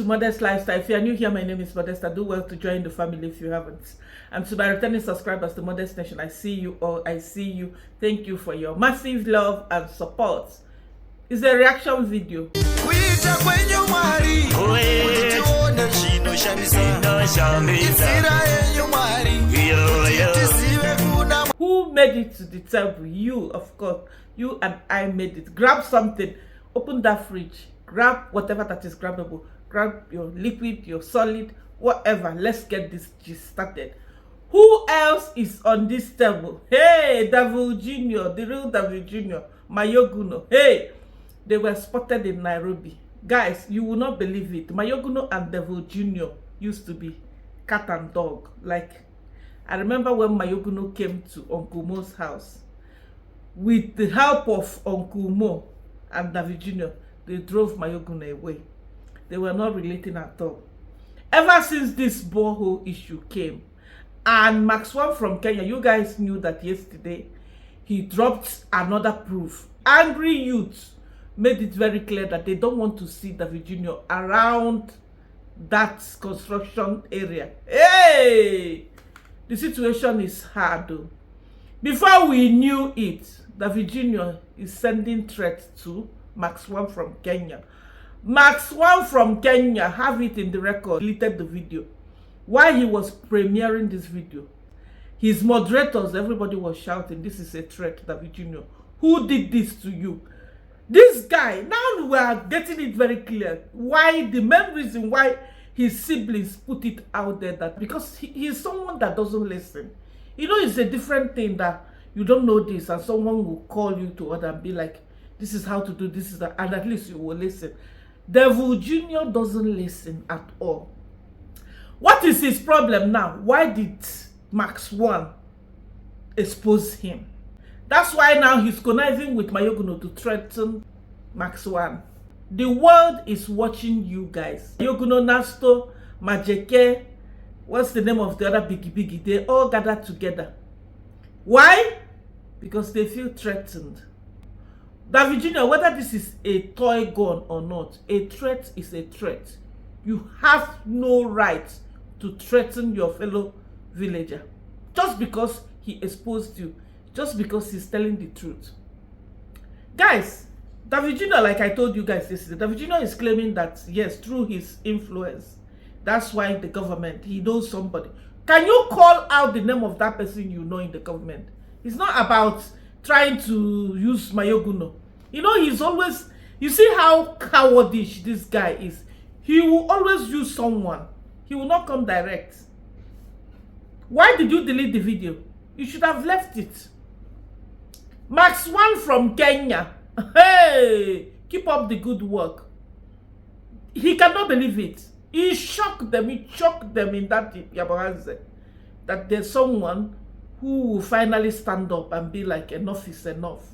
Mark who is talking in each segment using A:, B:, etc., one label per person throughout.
A: to Modest Lifestyle. If you are new here, my name is Modesta. Do well to join the family if you haven't. And to my returning subscribers to Modest Nation, I see you all. I see you. Thank you for your massive love and support. It's a reaction video. Who made it to the table? You, of course. You and I made it. Grab something. Open that fridge. Grab whatever that is grabbable. Grab your liquid, your solid, whatever. Let's get this gist started. Who else is on this table? Hey, Devil Jr., the real Devil Jr., Mayoguno. Hey, they were spotted in Nairobi. Guys, you will not believe it. Mayoguno and Devil Jr. used to be cat and dog. Like, I remember when Mayoguno came to Uncle Mo's house. With the help of Uncle Mo and Devil Jr., they drove Mayoguno away. They were not relating at all. Ever since this borehole issue came, and Maxwell from Kenya, you guys knew that yesterday, he dropped another proof. Angry youths made it very clear that they don't want to see David Jr. around that construction area. Hey! The situation is hard though. Before we knew it, David Jr. is sending threats to Maxwell from Kenya. Maxwell from Kenya, have it in the record, deleted the video. While he was premiering this video, his moderators, everybody was shouting, this is a threat, David Jr. Who did this to you? This guy, now we are getting it very clear. Why, the main reason why his siblings put it out there, that because he's someone that doesn't listen. You know, it's a different thing that you don't know this and someone will call you to order and be like, this is how to do this, is that, and at least you will listen. Devil Jr. doesn't listen at all. What is his problem now? Why did Maxwell expose him? That's why now he's conniving with Mayoguno to threaten Maxwell. The world is watching you guys. Mayoguno, Nasto, Majeke, what's the name of the other biggie? They all gathered together. Why? Because they feel threatened. David Jr., whether this is a toy gun or not, a threat is a threat. You have no right to threaten your fellow villager just because he exposed you, just because he's telling the truth. Guys, David Jr., like I told you guys yesterday, David Jr. is claiming that, yes, through his influence, that's why the government, he knows somebody. Can you call out the name of that person you know in the government? It's not about trying to use Mayoguno. You know, he's always, you see how cowardish this guy is. He will always use someone. He will not come direct. Why did you delete the video? You should have left it. Maxwell from Kenya. Hey, keep up the good work. He cannot believe it. He shocked them. He shocked them in that Yabaranze. That there's someone who will finally stand up and be like, enough is enough.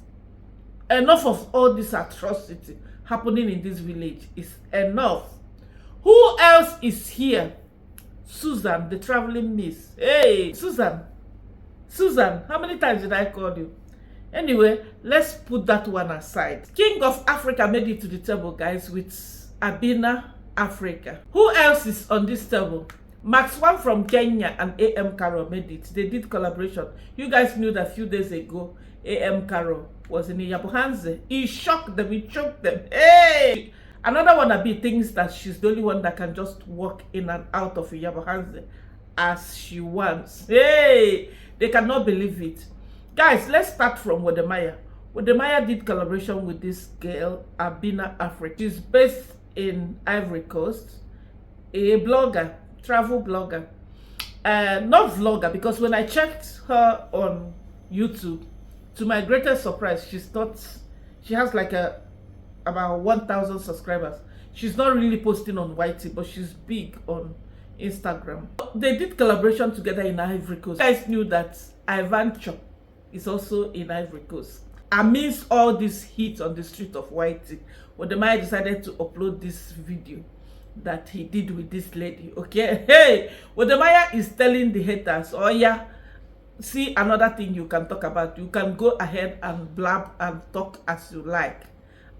A: Enough of all this atrocity happening in this village is enough. Who else is here? Susan, the traveling miss. Hey, Susan. Susan, how many times did I call you? Anyway, let's put that one aside. King of Africa made it to the table, guys, with Abina Africa. Who else is on this table? Maxwell from Kenya and iammarwa made it. They did collaboration. You guys knew that a few days ago, iammarwa was in Yabuhanze. He shocked them, he choked them. Hey! Another one Abi thinks that she's the only one that can just walk in and out of Yabuhanze as she wants. Hey! They cannot believe it. Guys, let's start from Wodemaya. Wodemaya did collaboration with this girl, Abina Africa. She's based in Ivory Coast. A blogger, travel blogger. Not vlogger, because when I checked her on YouTube, to my greatest surprise, she has like about 1,000 subscribers. She's not really posting on YT, but she's big on Instagram. They did collaboration together in Ivory Coast. You guys knew that Ivancho is also in Ivory Coast. Amidst all this heat on the street of YT, Wodemaya decided to upload this video that he did with this lady. Okay, hey, Wodemaya is telling the haters, oh yeah, see another thing you can talk about. You can go ahead and blab and talk as you like.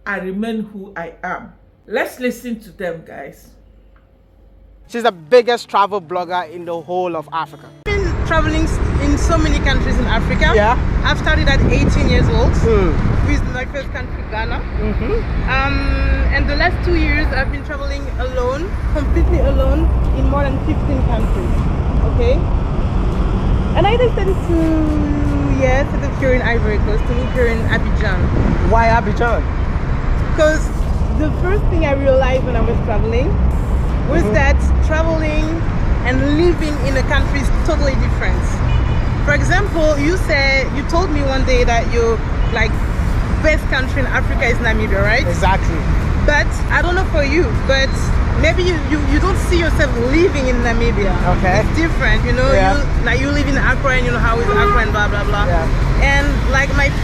A: I remain who I am. Let's listen to them, guys.
B: She's the biggest travel blogger in the whole of Africa.
C: I've been traveling in so many countries in Africa.
B: Yeah.
C: I've started at 18 years old with my first country, Ghana. And the last 2 years I've been traveling alone, completely alone, in more than 15 countries. Okay? And I decided to, set up here in Ivory Coast, to live here in Abidjan.
B: Why Abidjan?
C: Because the first thing I realized when I was traveling was that traveling and living in a country is totally different. For example, you told me one day that your best country in Africa is Namibia, right?
B: Exactly.
C: But I don't know for you, but maybe you don't see yourself living in Namibia.
B: Okay.
C: It's different, you know.
B: Yeah.
C: You live in Accra and you know how is Accra and blah blah blah.
B: Yeah.
C: And like my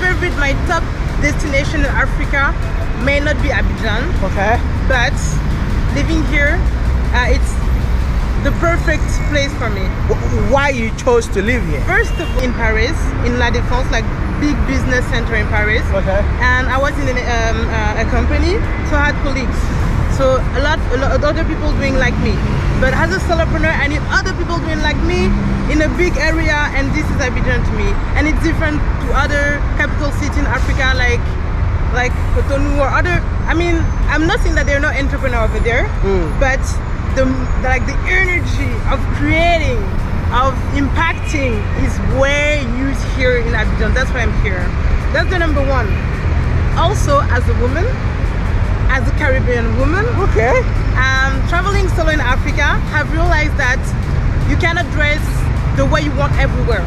C: top destination in Africa may not be Abidjan. Okay. But living here, it's the perfect place for me.
B: Why you chose to live here?
C: First of all, in Paris, in La Défense, like big business center in Paris.
B: Okay.
C: And I was in a company, so I had colleagues. So a lot of other people doing like me. But as a solopreneur, I need other people doing like me in a big area, and this is Abidjan to me. And it's different to other capital cities in Africa, like Cotonou or other. I mean, I'm not saying that they're not entrepreneurs over there, but the energy of creating, of impacting is way used here in Abidjan. That's why I'm here. That's the number one. Also, as a woman, as a Caribbean woman, traveling solo in Africa, I've realized that you cannot dress the way you want everywhere.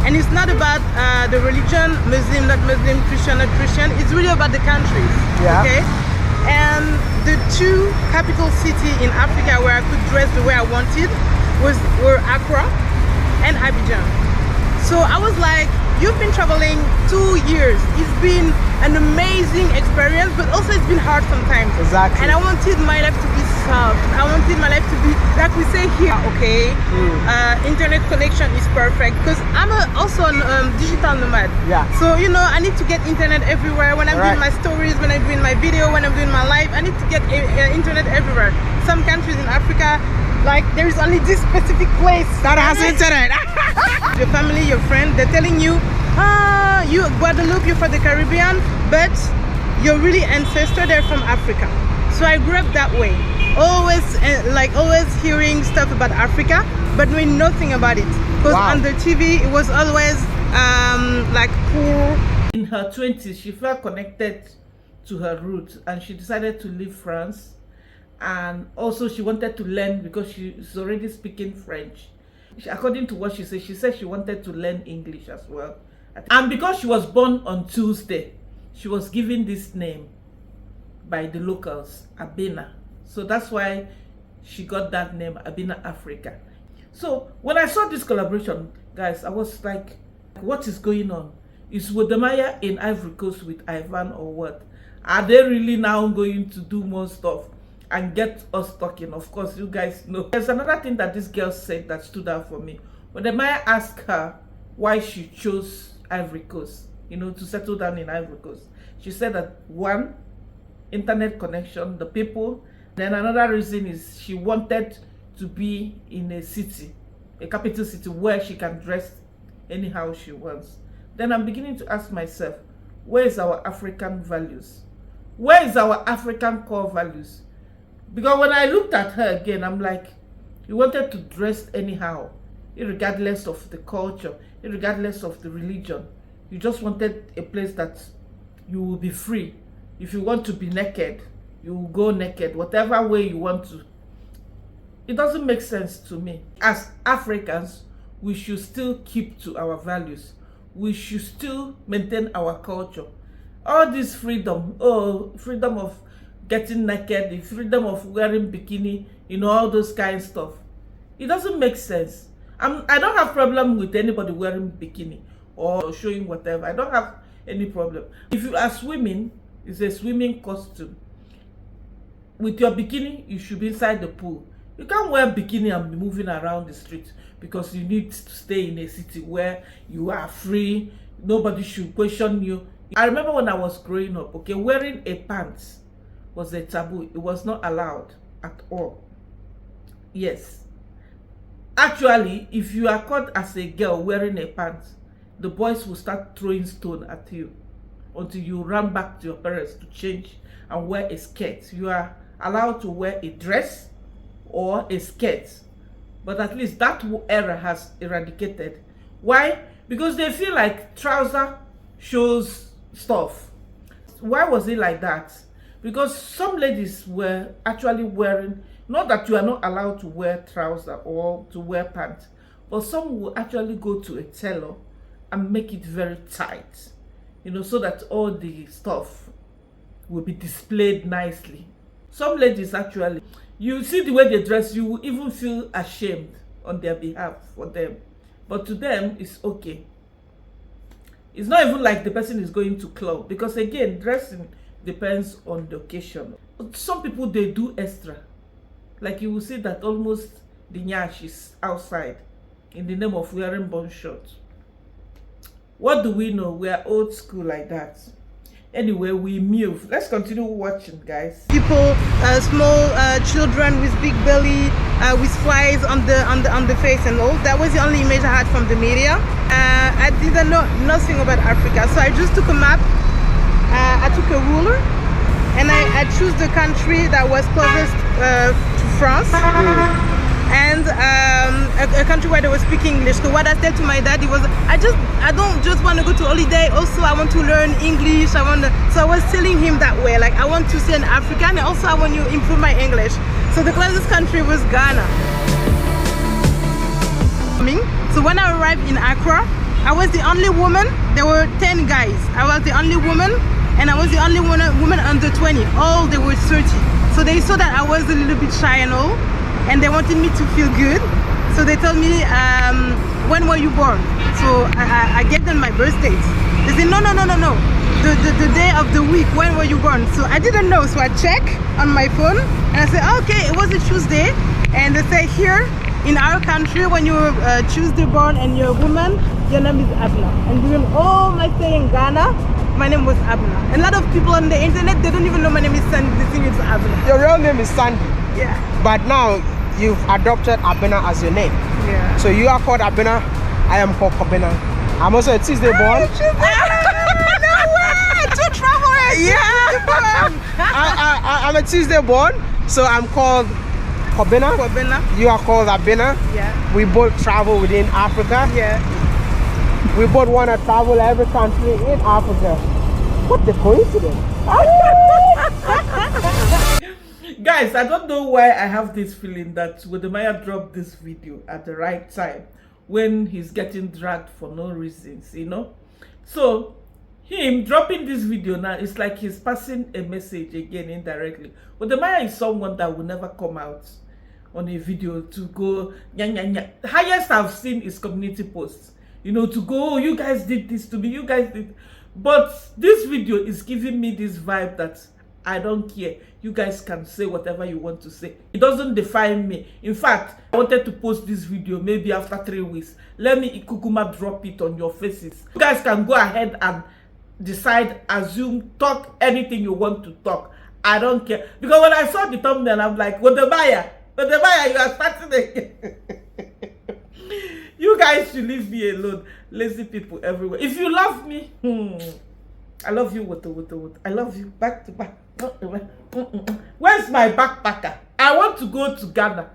C: And it's not about the religion, Muslim, not Muslim, Christian, not Christian. It's really about the countries.
B: Yeah.
C: Okay? And the two capital cities in Africa where I could dress the way I wanted were Accra and Abidjan. So I was like, you've been traveling 2 years. It's been an amazing experience, but also it's been hard sometimes.
B: Exactly.
C: And I wanted my life to be soft. I wanted my life to be, like we say here, internet connection is perfect. Because I'm also a digital nomad. Yeah. So, you know, I need to get internet everywhere. When I'm doing my stories, when I'm doing my video, when I'm doing my live, I need to get internet everywhere. Some countries in Africa, like there is only this specific place that has internet. Your family, your friend, they're telling you, you Guadeloupe, you're from the Caribbean, but your really ancestor, they're from Africa. So I grew up that way, always hearing stuff about Africa, but knowing nothing about it. Because on the TV, it was always like poor.
A: In her 20s, she felt connected to her roots, and she decided to leave France. And also she wanted to learn, because she's already speaking French. According to what she said she wanted to learn English as well. And because she was born on Tuesday, she was given this name by the locals, Abena. So that's why she got that name, Abena Africa. So when I saw this collaboration, guys, I was like, what is going on? Is Wodemaya in Ivory Coast with Ivan or what? Are they really now going to do more stuff and get us talking? Of course, you guys know. There's another thing that this girl said that stood out for me. When the Maya asked her why she chose Ivory Coast, you know, to settle down in Ivory Coast, she said that one, internet connection, the people. Then another reason is she wanted to be in a city, a capital city, where she can dress anyhow she wants. Then I'm beginning to ask myself, where is our African values? Where is our African core values? Because when I looked at her again, I'm like, you wanted to dress anyhow, irregardless of the culture, irregardless of the religion. You just wanted a place that you will be free. If you want to be naked, you will go naked, whatever way you want to. It doesn't make sense to me. As Africans, we should still keep to our values. We should still maintain our culture. All this freedom, freedom of getting naked, the freedom of wearing bikini, you know, all those kind of stuff. It doesn't make sense. I don't have problem with anybody wearing bikini or showing whatever. I don't have any problem. If you are swimming, it's a swimming costume. With your bikini, you should be inside the pool. You can't wear bikini and be moving around the street, because you need to stay in a city where you are free. Nobody should question you. I remember when I was growing up, okay, wearing a pants was a taboo. It was not allowed at all. Yes. Actually, if you are caught as a girl wearing a pants, the boys will start throwing stone at you until you run back to your parents to change and wear a skirt. You are allowed to wear a dress or a skirt, but at least that era has eradicated. Why? Because they feel like trouser shows stuff. Why was it like that? Because some ladies were actually wearing, not that you are not allowed to wear trouser or to wear pants, but some will actually go to a tailor and make it very tight, you know, so that all the stuff will be displayed nicely. Some ladies actually, you see the way they dress, you will even feel ashamed on their behalf for them. But to them, it's okay. It's not even like the person is going to club, because again, dressing depends on the occasion. Some people, they do extra. Like you will see that almost the nyash is outside in the name of wearing bun shorts. What do we know? We are old school like that. Anyway, we move. Let's continue watching, guys.
C: People, small children with big belly, with flies on the face and all. That was the only image I had from the media. I didn't know nothing about Africa, so I just took a map. I took a ruler, and I chose the country that was closest to France. And a country where they were speaking English. So what I said to my daddy was, I don't just want to go to holiday. Also, I want to learn English. So I was telling him that way, like I want to stay in Africa, and also I want to improve my English. So the closest country was Ghana. So when I arrived in Accra, I was the only woman. There were 10 guys. I was the only woman, and I was the only woman under 20. All they were 30. So they saw that I was a little bit shy and all, and they wanted me to feel good. So they told me, when were you born? So I gave them my birth date. They said, no. The day of the week, when were you born? So I didn't know, so I checked on my phone, and I said, okay, it was a Tuesday. And they say, here in our country, when you're Tuesday born and you're a woman, your name is Abna. And during all my stay in Ghana, my name was Abna. And a lot of people on the internet, they don't even know my name is Sandy. They think it's Abna.
B: Your real name is Sandy.
C: Yeah.
B: But now you've adopted Abena as your name.
C: Yeah.
B: So you are called Abena. I am called Abena. I'm also a Tuesday born.
C: No way! To travel.
B: Yeah. I'm a Tuesday born, so I'm called Kobena. You are called Abena.
C: Yeah.
B: We both travel within Africa.
C: Yeah.
B: We both want to travel every country in Africa. What the coincidence?
A: Guys, I don't know why I have this feeling that Wodemaya dropped this video at the right time when he's getting dragged for no reasons, you know. So him dropping this video now, it's like he's passing a message again indirectly. Wodemaya is someone that will never come out on a video to go nya nya nya. The highest I've seen is community posts, you know, to go, oh, you guys did this to me, you guys did. But this video is giving me this vibe that I don't care. You guys can say whatever you want to say. It doesn't define me. In fact, I wanted to post this video maybe after 3 weeks. Let me Ikukuma drop it on your faces. You guys can go ahead and decide, assume, talk anything you want to talk. I don't care. Because when I saw the thumbnail, I'm like, Wodemaya, you are starting again. You guys should leave me alone. Lazy people everywhere. If you love me, I love you, Woto. I love you, back to back. Where's my backpacker? I want to go to Ghana.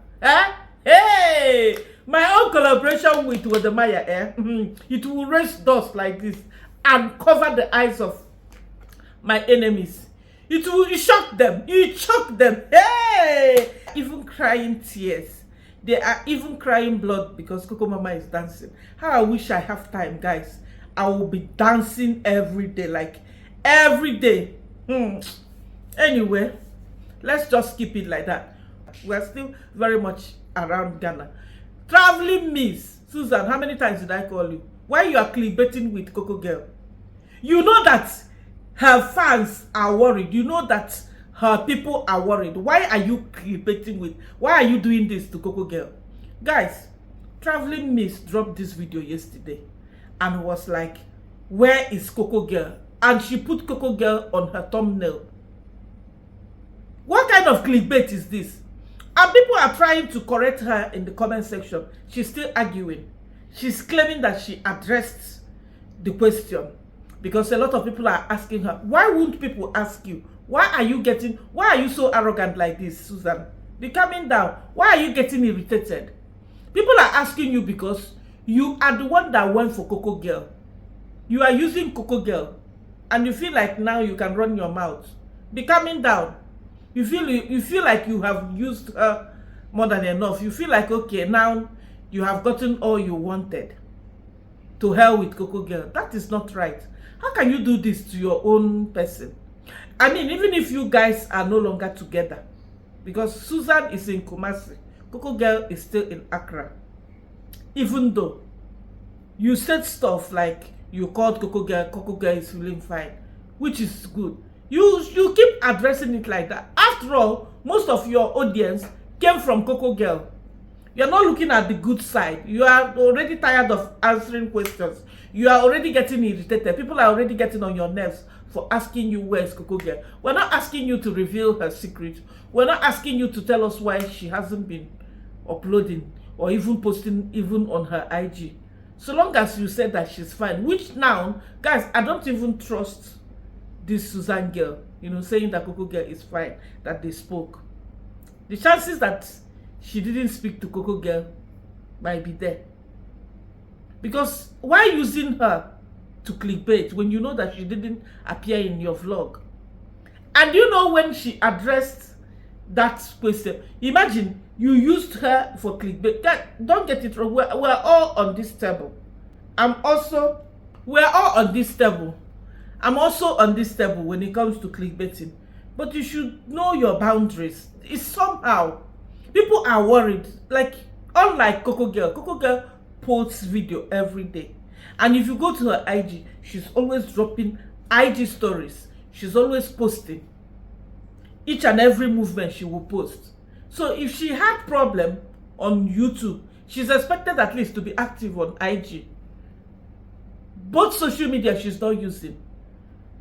A: Hey, my own collaboration with Wodemaya. It will raise dust like this and cover the eyes of my enemies. It will shock them. It shock them. Hey, even crying tears. They are even crying blood because Coco Mama is dancing. How I wish I have time, guys. I will be dancing every day, like every day. Anyway, let's just keep it like that. We're still very much around Ghana. Traveling Miss Susan, how many times did I call you? Why you are clickbaiting with cocogirl? You know that her fans are worried. You know that her people are worried. Why are you clickbaiting with? Why are you doing this to cocogirl? Guys, Traveling Miss dropped this video yesterday and was like, where is cocogirl? And she put cocogirl on her thumbnail. What kind of clickbait is this? And people are trying to correct her in the comment section. She's still arguing. She's claiming that she addressed the question. Because a lot of people are asking her, why won't people ask you? Why are you so arrogant like this, Susan? Be calming down. Why are you getting irritated? People are asking you because you are the one that went for cocogirl. You are using cocogirl. And you feel like now you can run your mouth. Be calming down. You feel like you have used her more than enough. You feel like, okay, now you have gotten all you wanted. To hell with cocogirl. That is not right. How can you do this to your own person? I mean, even if you guys are no longer together, because Susan is in Kumasi, cocogirl is still in Accra. Even though you said stuff like you called cocogirl is feeling fine, which is good. You keep addressing it like that. After all, most of your audience came from cocogirl. You're not looking at the good side. You are already tired of answering questions. You are already getting irritated. People are already getting on your nerves for asking you where's cocogirl. We're not asking you to reveal her secret. We're not asking you to tell us why she hasn't been uploading or even posting even on her IG. So long as you said that she's fine, which now, guys, I don't even trust this Susan girl, you know, saying that cocogirl is fine, that they spoke. The chances that she didn't speak to cocogirl might be there. Because why using her to clickbait when you know that she didn't appear in your vlog? And you know when she addressed that question, imagine you used her for clickbait. Don't get it wrong. We're all on this table. We're all on this table. I'm also on this table when it comes to clickbaiting. But you should know your boundaries. It's somehow, people are worried. Like, unlike cocogirl posts video every day. And if you go to her IG, she's always dropping IG stories. She's always posting. Each and every movement she will post. So if she had problem on YouTube, she's expected at least to be active on IG. Both social media she's not using.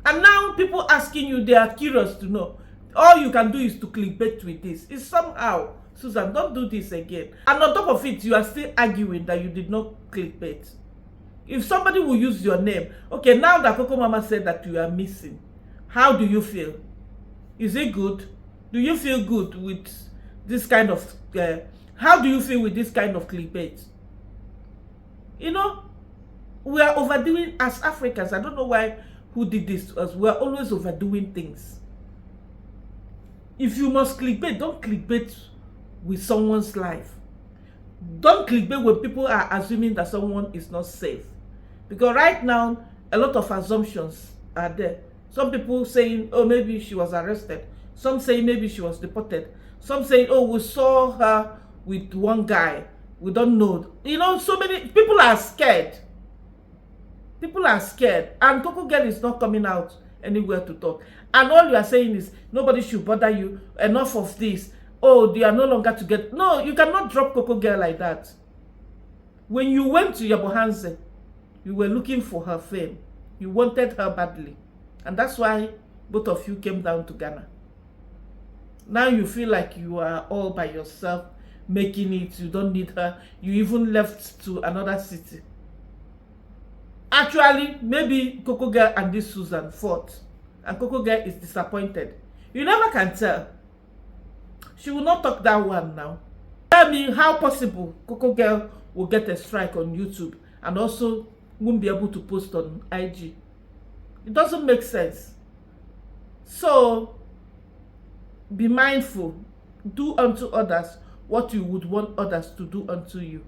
A: And now people asking you, they are curious to know. All you can do is to clickbait with this. It's somehow, Susan, don't do this again. And on top of it, you are still arguing that you did not clickbait. If somebody will use your name, okay, now that Coco Mama said that you are missing, how do you feel? Is it good? Do you feel good with this kind of, how do you feel with this kind of clickbait? You know, we are overdoing as Africans. I don't know why, who did this to us. We are always overdoing things. If you must clickbait, don't clickbait with someone's life. Don't clickbait when people are assuming that someone is not safe. Because right now, a lot of assumptions are there. Some people saying, oh, maybe she was arrested. Some say maybe she was deported. Some say, oh, we saw her with one guy. We don't know. You know, so many people are scared. People are scared. And cocogirl is not coming out anywhere to talk. And all you are saying is, nobody should bother you. Enough of this. Oh, they are no longer together. No, you cannot drop cocogirl like that. When you went to Yabohanse, you were looking for her fame. You wanted her badly. And that's why both of you came down to Ghana. Now you feel like you are all by yourself, making it. You don't need her. You even left to another city. Actually, maybe cocogirl and this Susan fought. And cocogirl is disappointed. You never can tell. She will not talk that one now. Tell me how possible cocogirl will get a strike on YouTube and also won't be able to post on IG. It doesn't make sense. So, be mindful. Do unto others what you would want others to do unto you.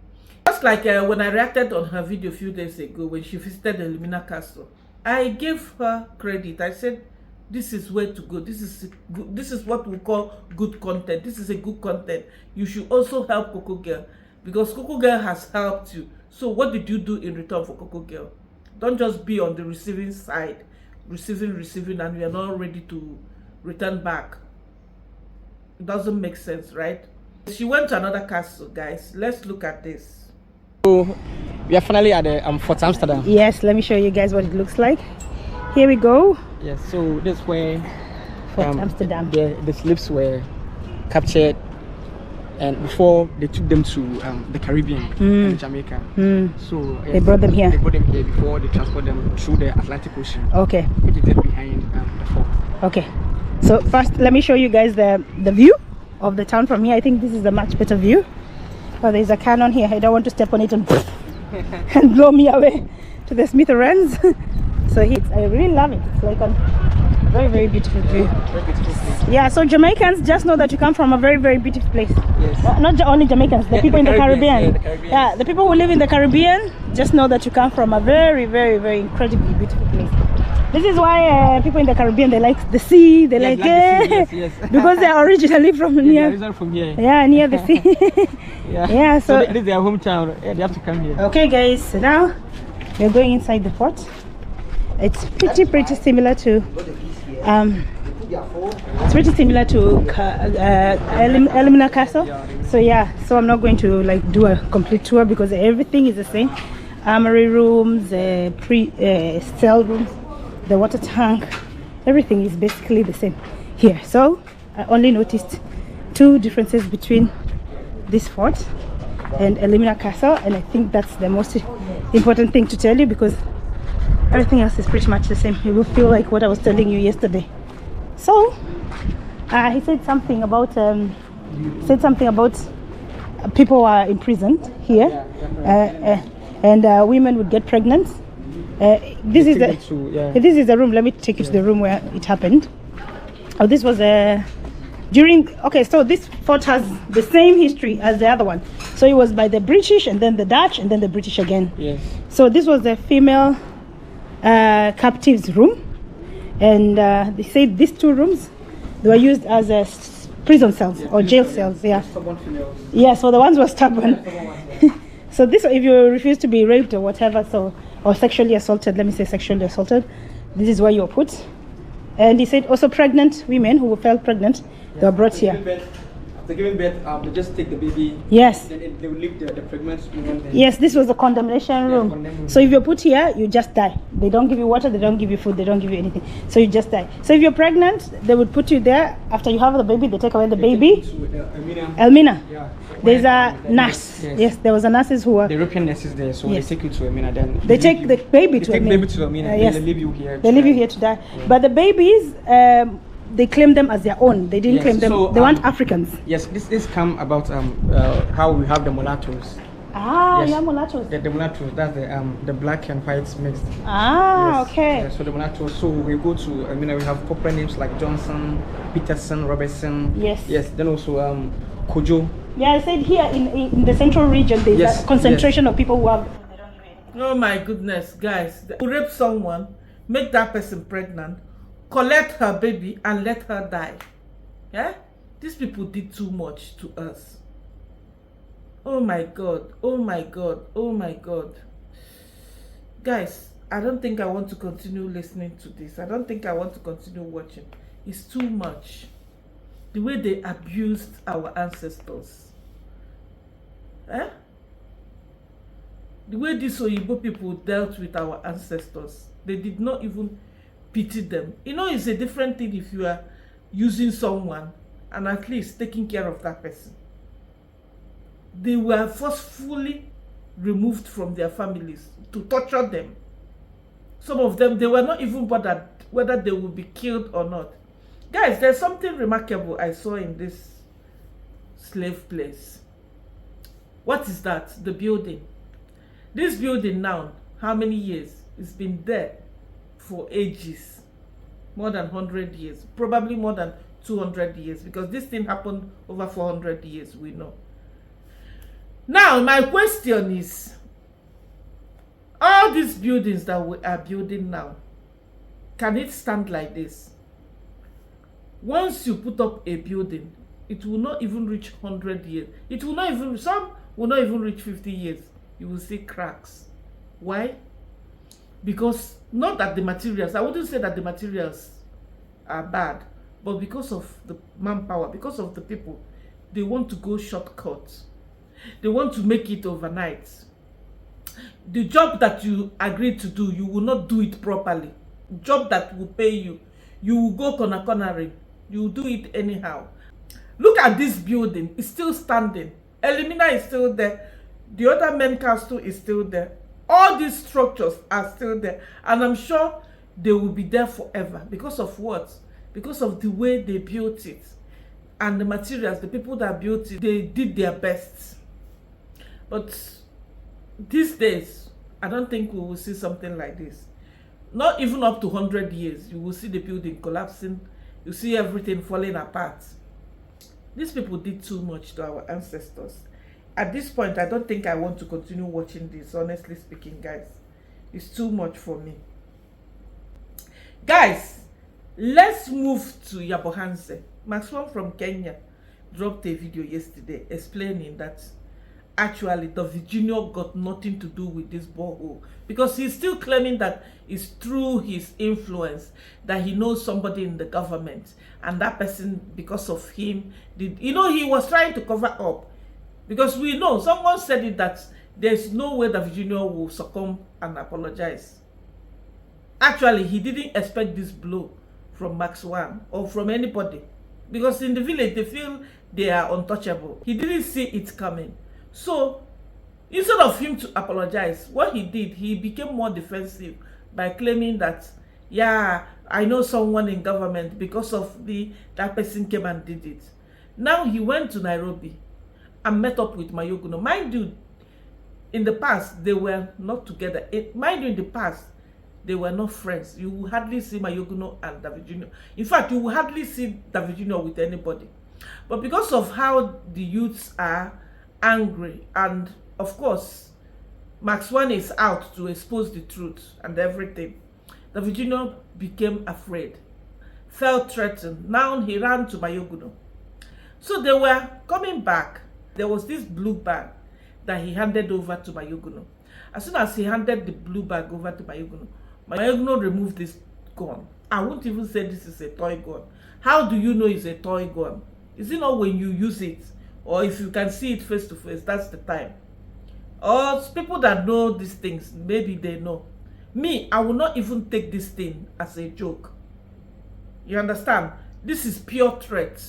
A: Just like when I reacted on her video a few days ago when she visited the Lumina Castle, I gave her credit. I said, this is where to go. This is what we call good content. This is a good content. You should also help cocogirl because cocogirl has helped you. So what did you do in return for cocogirl? Don't just be on the receiving side, receiving, and we are not ready to return back. It doesn't make sense, right? She went to another castle, guys. Let's look at this.
B: So we are finally at the Fort Amsterdam.
C: Yes, let me show you guys what it looks like. Here we go.
B: Yes, so this is where
C: Fort Amsterdam.
B: the slips were captured and before they took them to the Caribbean and Jamaica. So
D: They brought them here.
B: They brought them here before they transport them through the Atlantic Ocean.
D: Okay.
B: Which is just behind the fort.
D: Okay. So first, let me show you guys the view of the town from here. I think this is a much better view. Oh, there's a cannon here. I don't want to step on it and and blow me away to the smithereens. So I really love it. It's like a very, very beautiful view.
B: Very beautiful place.
D: Yeah, so Jamaicans just know that you come from a very, very beautiful place.
B: Yes.
D: Not only Jamaicans, the people in the Caribbean.
B: Yeah, the Caribbean.
D: Yeah, the people who live in the Caribbean just know that you come from a very, very, very incredibly beautiful place. This is why people in the Caribbean, they like the sea, they like
B: the sea, yes.
D: because they are originally from near.
B: They are from here.
D: Yeah, near the sea. Yeah, so
B: this is their hometown. Yeah, they have to come here.
D: okay guys, so now we're going inside the fort. It's pretty similar to Elimina Castle. So yeah, so I'm not going to like do a complete tour because everything is the same. Armory rooms, cell rooms, the water tank, everything is basically the same here. So I only noticed two differences between this fort and Elimina Castle, and I think that's the most important thing to tell you because everything else is pretty much the same. You will feel like what I was telling you yesterday. So he said something about people who are imprisoned here, and women would get pregnant. This is the room. Let me take you to the room where it happened. Oh, this was okay, so this fort has the same history as the other one. So it was by the British and then the Dutch and then the British again.
B: Yes.
D: So this was the female captives room, and they said these two rooms, they were used as prison cells or jail cells. Yeah. Yeah, so the ones were stubborn. So this, if you refuse to be raped or whatever, or sexually assaulted, let me say sexually assaulted, this is where you're put. And he said also pregnant women who fell pregnant, they were brought here.
B: After giving birth, they just take the baby.
D: Yes.
B: Then they will leave the pregnant woman.
D: Yes, this was the condemnation room. So if you're put here, you just die. They don't give you water, they don't give you food, they don't give you anything. So you just die. So if you're pregnant, they would put you there. After you have the baby, they take away the baby. Elmina.
B: Yeah.
D: There's a nurse. Yes, there was a nurses who were.
B: The European nurses there, so
D: Yes.
B: they take you to Elmina. Then
D: They take the baby to Elmina.
B: baby to Elmina.
D: Yes.
B: They leave you here.
D: They leave you here to die.
B: Yeah.
D: But the babies, they claim them as their own. They didn't
B: Yes,
D: claim them.
B: so,
D: They weren't Africans.
B: Yes, this come about how we have the mulattoes.
D: Ah,
B: Yes.
D: yeah, mulattoes.
B: The mulattoes, that's the black and white mixed.
D: Ah,
B: Yes.
D: okay.
B: Yeah, so the mulattoes. So we go to we have proper names like Johnson, Peterson, Robertson.
D: Yes.
B: Yes. Then also Kojo.
D: Yeah, I said here in the central region, there's
B: Yes,
D: a concentration of people who have.
A: Oh my goodness, guys. You rape someone, make that person pregnant, collect her baby and let her die. Yeah? These people did too much to us. Oh my God. Oh my God. Oh my God. Guys, I don't think I want to continue listening to this. I don't think I want to continue watching. It's too much. The way they abused our ancestors. Eh? The way these Oyibo people dealt with our ancestors. They did not even pity them. You know, it's a different thing if you are using someone and at least taking care of that person. They were forcefully removed from their families to torture them. Some of them, they were not even bothered whether they would be killed or not. Guys, there's something remarkable I saw in this slave place. What is that? The building. This building now, how many years? It's been there for ages. More than 100 years. Probably more than 200 years. Because this thing happened over 400 years, we know. Now, my question is, all these buildings that we are building now, can it stand like this? Once you put up a building, it will not even reach 100 years. It will not even, some will not even reach 50 years. You will see cracks. Why? Because, not that the materials, I wouldn't say that the materials are bad, but because of the manpower, because of the people, they want to go shortcuts. They want to make it overnight. The job that you agreed to do, you will not do it properly. Job that will pay you, you will go cornering. You will do it anyhow. Look at this building. It's still standing. Elimina is still there. The other main castle is still there. All these structures are still there. And I'm sure they will be there forever. Because of what? Because of the way they built it. And the materials, the people that built it, they did their best. But these days, I don't think we will see something like this. Not even up to 100 years, you will see the building collapsing. You see everything falling apart. These people did too much to our ancestors. At this point, I don't think I want to continue watching this, honestly speaking, guys. It's too much for me. Guys, let's move to Yabohanse. Maxwell from Kenya dropped a video yesterday explaining that actually the Virginia got nothing to do with this borehole, because he's still claiming that it's through his influence that he knows somebody in the government, and that person, because of him, did, you know, he was trying to cover up, because we know someone said it that there's no way that Virginia will succumb and apologize. Actually, he didn't expect this blow from Maxwell or from anybody, because in the village they feel they are untouchable. He didn't see it coming. So instead of him to apologize, what he did, he became more defensive by claiming that, yeah, I know someone in government, because of that person came and did it. Now he went to Nairobi and met up with Mayoguno. Mind you, in the past they were not together. Mind you, in the past they were not friends. You will hardly see Mayoguno and David. In fact, you will hardly see David with anybody. But because of how the youths are angry, and of course Maxwell is out to expose the truth and everything, David became afraid, felt threatened. Now he ran to Mayoguno. So they were coming back. There was this blue bag that he handed over to Mayoguno. As soon as he handed the blue bag over to Mayoguno, Mayoguno removed this gun. I won't even say this is a toy gun. How do you know it's a toy gun? Is it not when you use it, or if you can see it face to face, that's the time? Or people that know these things, maybe they know. Me, I will not even take this thing as a joke. You understand? This is pure threat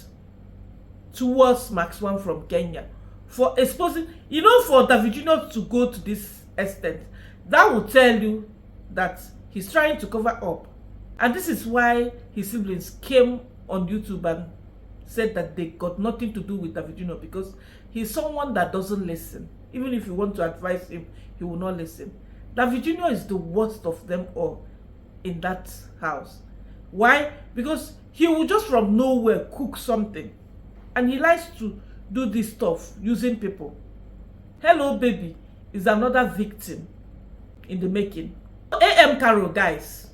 A: towards Maxwell from Kenya for exposing, you know, for Daviginho to go to this extent. That will tell you that he's trying to cover up. And this is why his siblings came on YouTube and said that they got nothing to do with Daviginho, because he's someone that doesn't listen. Even if you want to advise him, he will not listen. Daviginho is the worst of them all in that house. Why? Because he will just from nowhere cook something, and he likes to do this stuff using people. Hello Baby is another victim in the making. AM Carol guys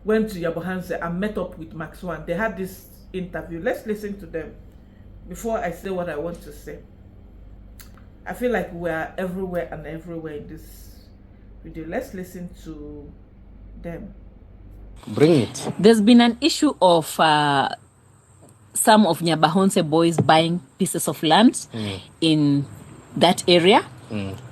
A: went to Yabohanse and met up with Maxwell. They had this interview. Let's listen to them before I say what I want to say. I feel like we are everywhere and everywhere in this video. Let's listen to them.
E: Bring it.
F: There's been an issue of some of Nyabohanse boys buying pieces of land in that area.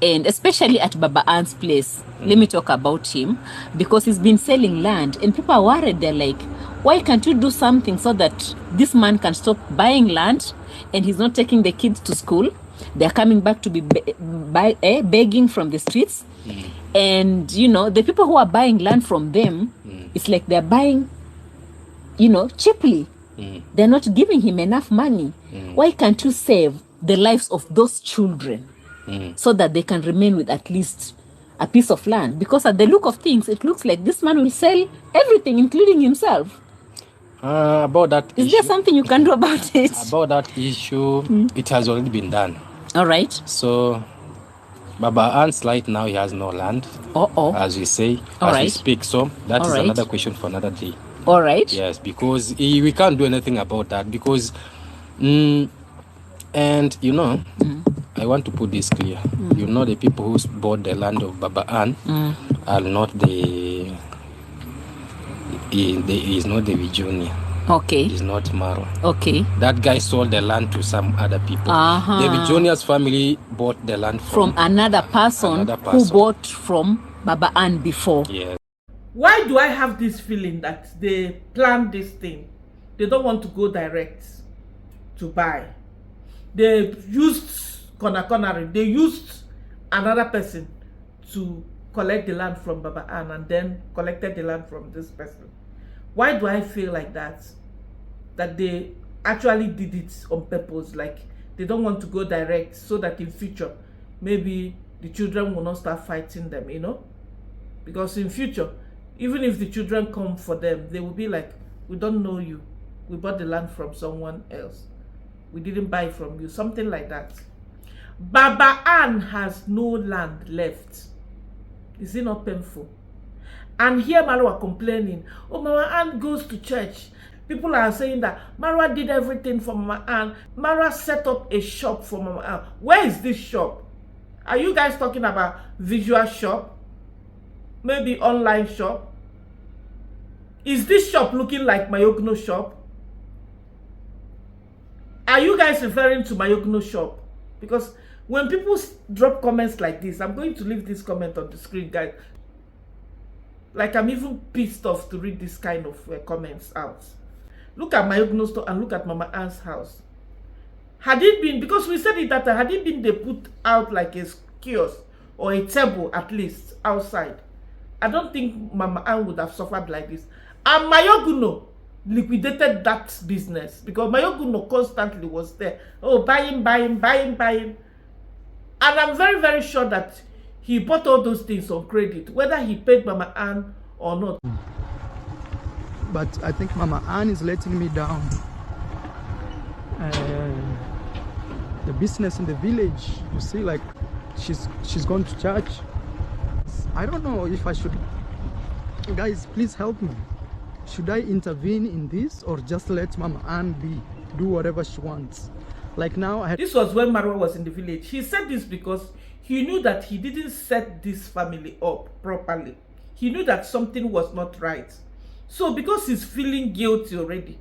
F: And especially at Baba Ann's place. Let me talk about him, because he's been selling land and people are worried. They're like, why can't you do something so that this man can stop buying land and he's not taking the kids to school? They're coming back to be begging from the streets. And you know, the people who are buying land from them, it's like they're buying, you know, cheaply. They're not giving him enough money. Why can't you save the lives of those children so that they can remain with at least a piece of land? Because at the look of things, it looks like this man will sell everything, including himself.
E: About that
F: Is
E: issue,
F: there something you can do about it?
E: about that issue, it has already been done.
F: All right.
E: So Baba Ann's right now, he has no land, as we say,
F: All
E: as we
F: right.
E: speak. So that
F: All
E: is
F: right.
E: another question for another day.
F: All right.
E: Yes, because we can't do anything about that, because and you know, I want to put this clear. You know, the people who bought the land of Baba Ann are not is not the Virginia.
F: Okay.
E: He's not Marwa.
F: Okay.
E: That guy sold the land to some other people. The Virginia's family bought the land
F: From another person, who bought from Baba Ann before.
E: Yes.
A: Why do I have this feeling that they planned this thing? They don't want to go direct to buy. they used corner. They used another person to collect the land from Baba Ann and then collected the land from this person. Why do I feel like that? That they actually did it on purpose, like they don't want to go direct so that in future maybe the children will not start fighting them, you know? Because in future, even if the children come for them, they will be like, we don't know you. We bought the land from someone else. We didn't buy it from you. Something like that. Baba Ann has no land left. Is it not painful? And here Marwa complaining, oh, Mama Ann goes to church. People are saying that Marwa did everything for Mama Ann. Marwa set up a shop for Mama Ann. Where is this shop? Are you guys talking about visual shop? Maybe online shop? Is this shop looking like Mayogno shop? Are you guys referring to Mayogno shop? Because when people drop comments like this, I'm going to leave this comment on the screen, guys. Like, I'm even pissed off to read this kind of comments out. Look at Mayogno store and look at Mama Ann's house. Had it been, because we said it that had it been they put out like a kiosk or a table at least outside, I don't think Mama Ann would have suffered like this. And Mayogno liquidated that business because Mayogno constantly was there. Oh, buying. And I'm very, very sure that he bought all those things on credit, whether he paid Mama Ann or not.
G: But I think Mama Ann is letting me down. The business in the village, you see, like she's gone to church. I don't know if I should. Guys, please help me. Should I intervene in this or just let Mama Ann do whatever she wants? Like now,
A: This was when Marwa was in the village. He said this because he knew that he didn't set this family up properly. He knew that something was not right. So because he's feeling guilty already,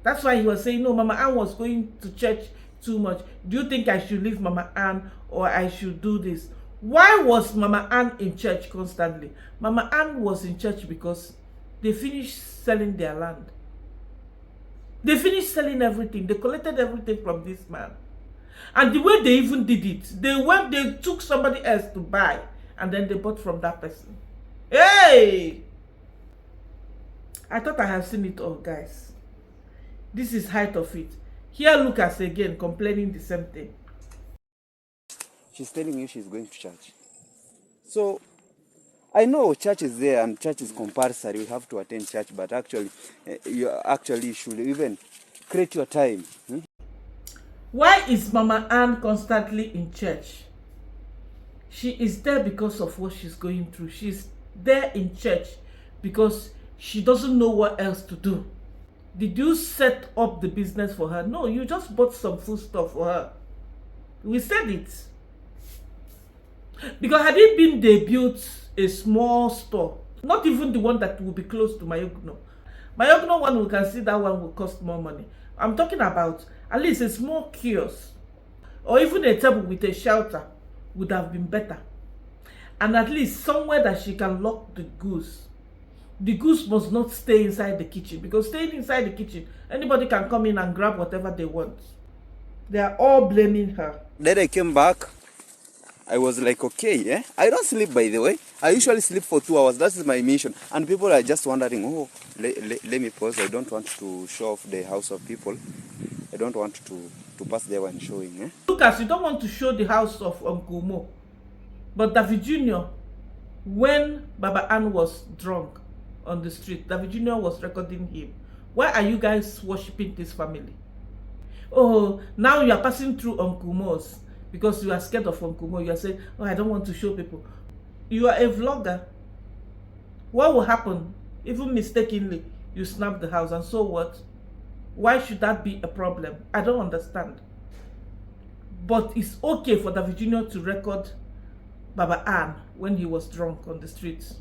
A: that's why he was saying, no, Mama Ann was going to church too much. Do you think I should leave Mama Ann or I should do this? Why was Mama Ann in church constantly? Mama Ann was in church because they finished selling their land. They finished selling everything. They collected everything from this man. And the way they even did it, they took somebody else to buy and then they bought from that person. Hey! I thought I have seen it all, guys. This is height of it. Here Lucas again complaining the same thing.
H: She's telling you she's going to church. So, I know church is there and church is compulsory. You have to attend church, but actually, you should even create your time.
A: Why is Mama Ann constantly in church? She is there because of what she's going through. She's there in church because she doesn't know what else to do. Did you set up the business for her? No, you just bought some food stuff for her. We said it. Because had it been they built a small store, not even the one that will be close to Mayogno. Mayogno one, we can see that one will cost more money. I'm talking about at least a small kiosk or even a table with a shelter would have been better. And at least somewhere that she can lock the goose. The goose must not stay inside the kitchen because staying inside the kitchen, anybody can come in and grab whatever they want. They are all blaming her.
H: Then I came back. I was like, okay, I don't sleep, by the way. I usually sleep for 2 hours. That is my mission. And people are just wondering, oh, let me pause. I don't want to show off the house of people. I don't want to pass there when showing.
A: Lucas, you don't want to show the house of Uncle Mo. But David Jr., when Baba Ann was drunk on the street, David Jr. was recording him. Why are you guys worshipping this family? Oh, now you are passing through Uncle Mo's because you are scared of Uncle Mo. You are saying, oh, I don't want to show people. You are a vlogger. What will happen? Even mistakenly, you snap the house and so what? Why should that be a problem? I don't understand. But it's okay for David Jr. to record Baba Ann when he was drunk on the streets.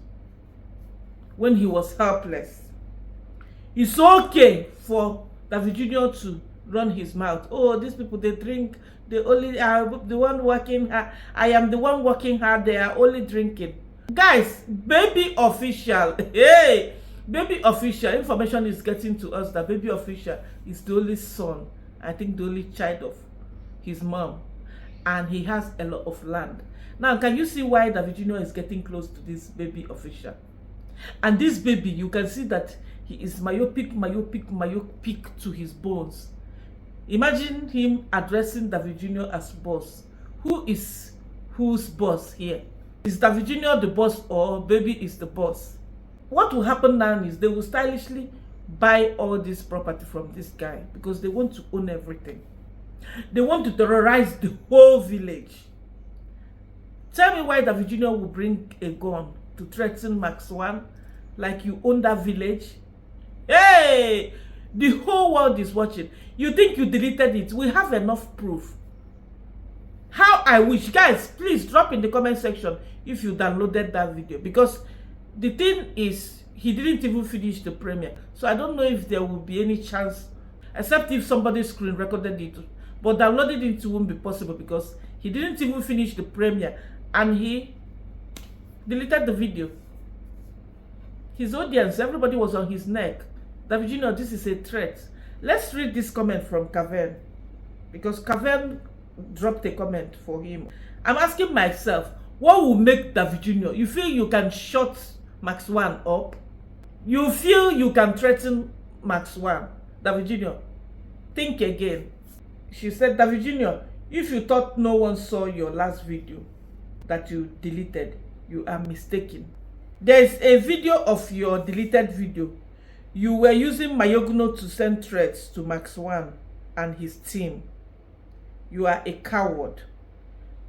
A: When he was helpless. It's okay for David Jr. to run his mouth. Oh, these people, they drink. They only are the one working hard. I am the one working hard. They are only drinking. Guys, Baby Official. Hey, Baby Official. Information is getting to us that Baby Official is the only son. I think the only child of his mom, and he has a lot of land. Now, can you see why David Jr. is getting close to this baby official? And this baby, you can see that he is myopic to his bones. Imagine him addressing David Jr. as boss. Who is whose boss here? Is David Jr. the boss or baby is the boss? What will happen now is they will stylishly buy all this property from this guy because they want to own everything. They want to terrorize the whole village. Tell me why David Jr. will bring a gun to threaten Maxwell like you own that village. Hey! The whole world is watching. You think you deleted it? We have enough proof. How I wish. Guys, please drop in the comment section if you downloaded that video. Because the thing is, he didn't even finish the premiere. So I don't know if there will be any chance, except if somebody screen recorded it. But downloading it won't be possible because he didn't even finish the premiere. And he deleted the video. His audience, everybody was on his neck. David Jr., this is a threat. Let's read this comment from Cavern. Because Cavern dropped a comment for him. I'm asking myself, what will make David Jr.? You feel you can shut Maxwell up? You feel you can threaten Maxwell? David Jr., think again. She said, David Jr., if you thought no one saw your last video that you deleted, you are mistaken. There's a video of your deleted video. You were using Mayogno to send threats to Maxwell and his team. You are a coward.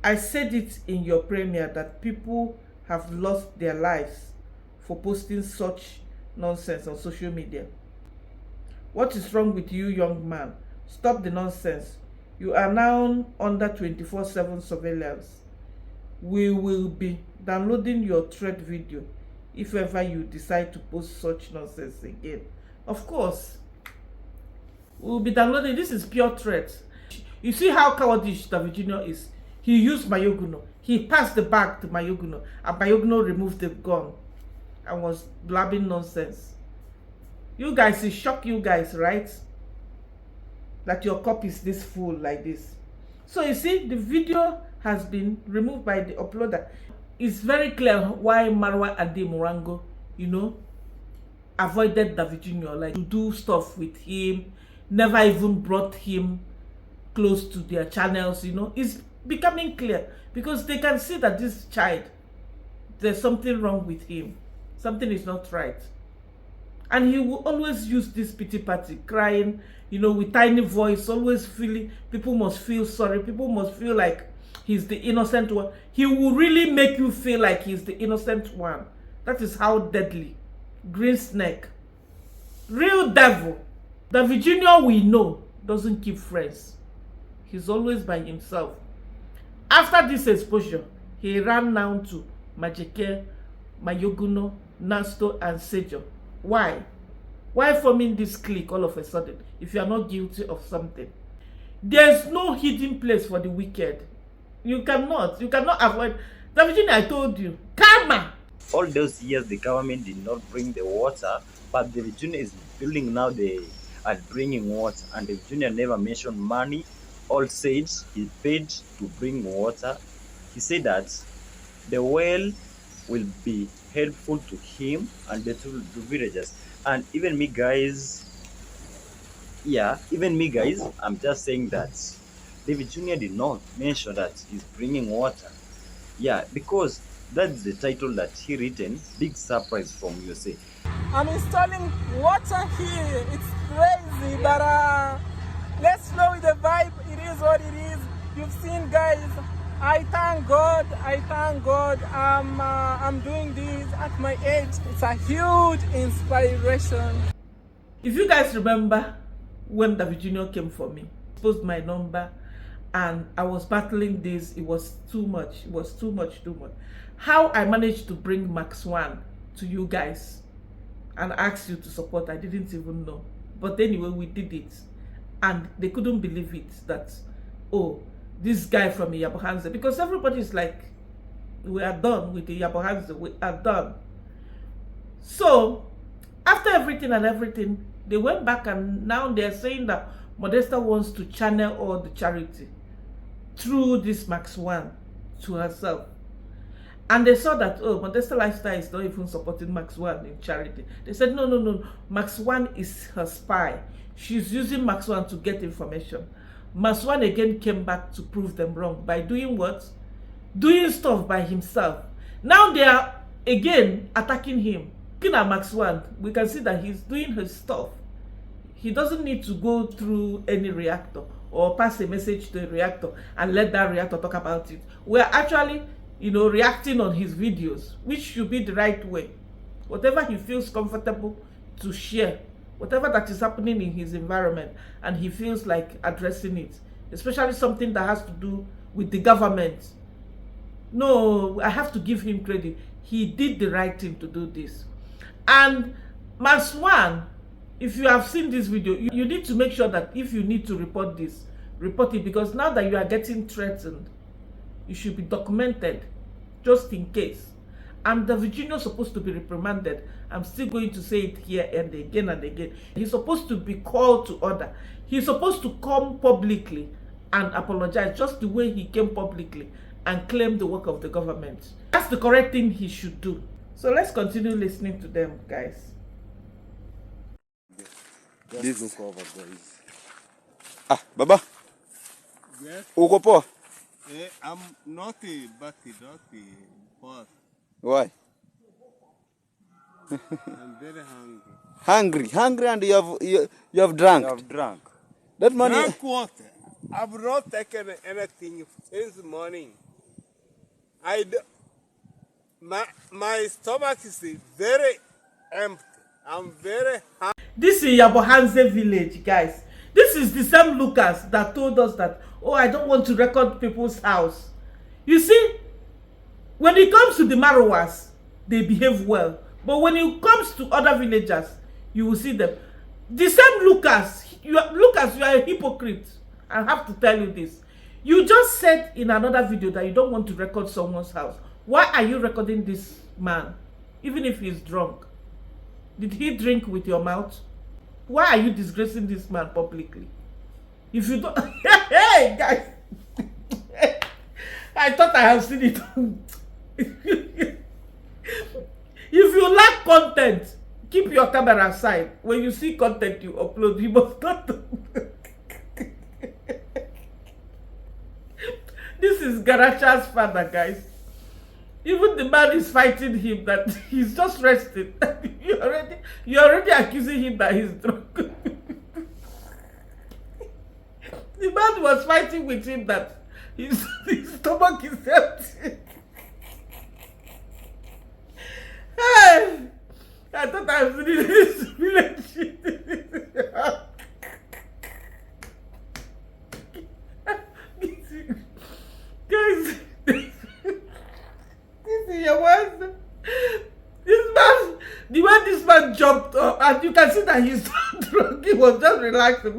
A: I said it in your premiere that people have lost their lives for posting such nonsense on social media. What is wrong with you, young man? Stop the nonsense. You are now under 24/7 surveillance. We will be downloading your threat video if ever you decide to post such nonsense again. Of course, we'll be downloading. This is pure threat. You see how cowardish David Jr. is. He used Mayogno. He passed the bag to Mayogno, and Mayogno removed the gun and was blabbing nonsense. You guys, it shocked you guys, right? That your copy is this full like this. So you see, the video has been removed by the uploader. It's very clear why Marwa and the Morango, avoided David Jr. Like to do stuff with him, never even brought him close to their channels. It's becoming clear because they can see that this child, there's something wrong with him. Something is not right. And he will always use this pity party, crying, with tiny voice, always feeling people must feel sorry. People must feel like he's the innocent one. He will really make you feel like he's the innocent one. That is how deadly. Green snake. Real devil. David Jr. we know doesn't keep friends. He's always by himself. After this exposure, he ran down to Majeke, Mayogno, Nasto, and Sejo. Why? Why forming this clique all of a sudden if you are not guilty of something? There's no hidden place for the wicked. You cannot avoid. David Jr., I told you, karma.
I: All those years the government did not bring the water, but the Jr. is building now and bringing water, and the Jr. never mentioned money. All said he paid to bring water. He said that the well will be helpful to him and the two villagers. And even me guys, I'm just saying that David Jr. did not mention that he's bringing water. Yeah, because that's the title that he written, Big Surprise from USA.
B: I'm installing water here. It's crazy, but let's flow with the vibe. It is what it is. You've seen, guys. I thank God. I'm doing this at my age. It's a huge inspiration.
A: If you guys remember when David Jr. came for me, posted my number, and I was battling this, it was too much. It was too much. How I managed to bring Maxwell to you guys and ask you to support, I didn't even know. But anyway, we did it. And they couldn't believe it that, oh, this guy from Iyabohanze, because everybody is like, we are done with the Iyabohanze, we are done. So, after everything, they went back and now they're saying that Modesta wants to channel all the charity through this Maxwell to herself. And they saw that, oh, Modestal Lifestyle is not even supporting Maxwell in charity. They said, no, no, no, Maxwell is her spy. She's using Maxwell to get information. Maxwell again came back to prove them wrong by doing what? Doing stuff by himself. Now they are again attacking him. Looking at Maxwell, we can see that he's doing his stuff. He doesn't need to go through any reactor or pass a message to a reactor and let that reactor talk about it. We're actually, you know, reacting on his videos, which should be the right way. Whatever he feels comfortable to share, whatever that is happening in his environment, and he feels like addressing it, especially something that has to do with the government. No, I have to give him credit. He did the right thing to do this. And Maxwell, if you have seen this video, you need to make sure that if you need to report this, report it, because now that you are getting threatened, it should be documented just in case. And the Virginia is supposed to be reprimanded. I'm still going to say it here and again and again. He's supposed to be called to order. He's supposed to come publicly and apologize just the way he came publicly and claim the work of the government. That's the correct thing he should do. So let's continue listening to them, guys.
H: Just look over, guys. Ah, Baba.
J: Yes.
H: Uko poa?
J: I'm naughty, but naughty, boss.
H: Why?
J: I'm very hungry.
H: Hungry, and you have drunk.
I: You have drunk.
H: That money.
J: Drink water. I've not taken anything since morning. My stomach is very empty. I'm very hungry.
A: This is Yabohanze village, guys. This is the same Lucas that told us that, oh, I don't want to record people's house. You see, when it comes to the Marwas, they behave well. But when it comes to other villagers, you will see them. The same Lucas, you are a hypocrite. I have to tell you this. You just said in another video that you don't want to record someone's house. Why are you recording this man, even if he's drunk? Did he drink with your mouth? Why are you disgracing this man publicly? If you don't... Hey, guys! I thought I have seen it. If you lack content, keep your camera aside. When you see content you upload, you must not... This is Garacha's father, guys. Even the man is fighting him that he's just resting. You're already accusing him that he's drunk. The man was fighting with him that his stomach is empty. Hey, I thought I was in this village. Guys, this is your one. This man, the way this man jumped up, and you can see that he's drunk. He was just relaxing.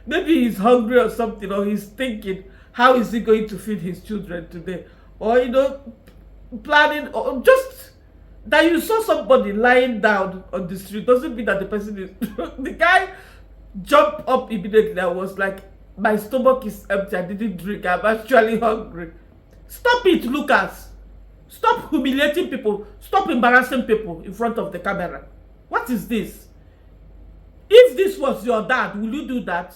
A: Maybe he's hungry or something, or he's thinking, how is he going to feed his children today? Or, you know, planning, or just that you saw somebody lying down on the street doesn't mean that the person is drunk. The guy jumped up immediately and was like, my stomach is empty, I didn't drink, I'm actually hungry. Stop it, Lucas. Stop humiliating people. Stop embarrassing people in front of the camera. What is this? If this was your dad, will you do that?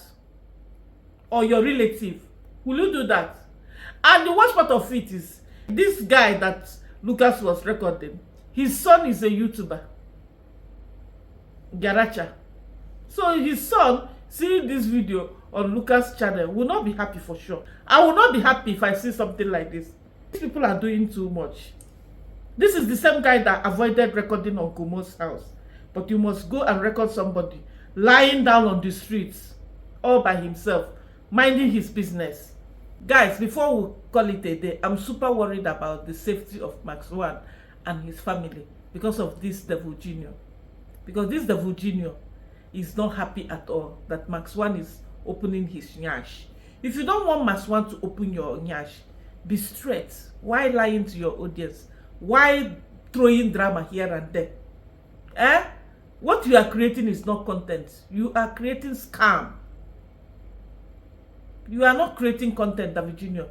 A: Or your relative, will you do that? And the worst part of it is, this guy that Lucas was recording, his son is a YouTuber. Garacha. So his son, seeing this video on Lucas' channel, will not be happy for sure. I will not be happy if I see something like this. These people are doing too much. This is the same guy that avoided recording on Kumo's house. But you must go and record somebody lying down on the streets all by himself, minding his business. Guys, before we call it a day, I'm super worried about the safety of Maxwell and his family because of this Devil Junior. Because this Devil Junior is not happy at all that Maxwell is opening his nyash. If you don't want Maxwell to open your nyash, be straight. Why lying to your audience? Why throwing drama here and there? What you are creating is not content. You are creating scam. You are not creating content, David Jr.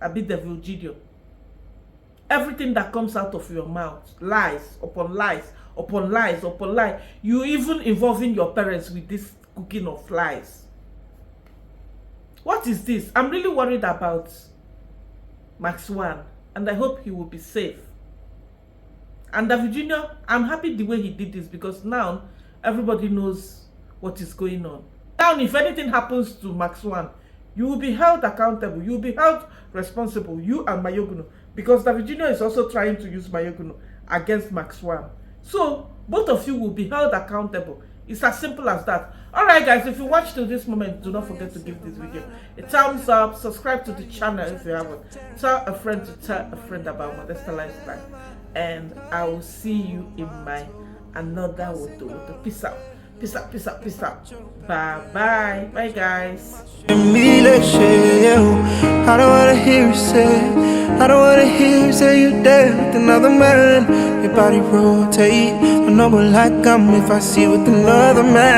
A: A bit Devil Jr. Everything that comes out of your mouth, lies upon lies upon lies upon lies. You even involving your parents with this cooking of lies. What is this? I'm really worried about Maxwell, and I hope he will be safe. And David Jr., I'm happy the way he did this, because now everybody knows what is going on. Now, if anything happens to Maxwell, you will be held accountable. You will be held responsible, you and Mayoguno, because David Jr. is also trying to use Mayoguno against Maxwell. So, both of you will be held accountable. It's as simple as that. Alright guys, if you watched to this moment, do not forget to give this video a thumbs up, subscribe to the channel if you haven't, tell a friend to tell a friend about Modesta Lifestyle, and I will see you in my another Woto. Peace out. Peace out, peace out, peace out. Bye bye. Bye guys.
K: I don't wanna hear you say, I don't wanna hear you say you're there with another man. Your body rotate, I know like I'm if I see with another man.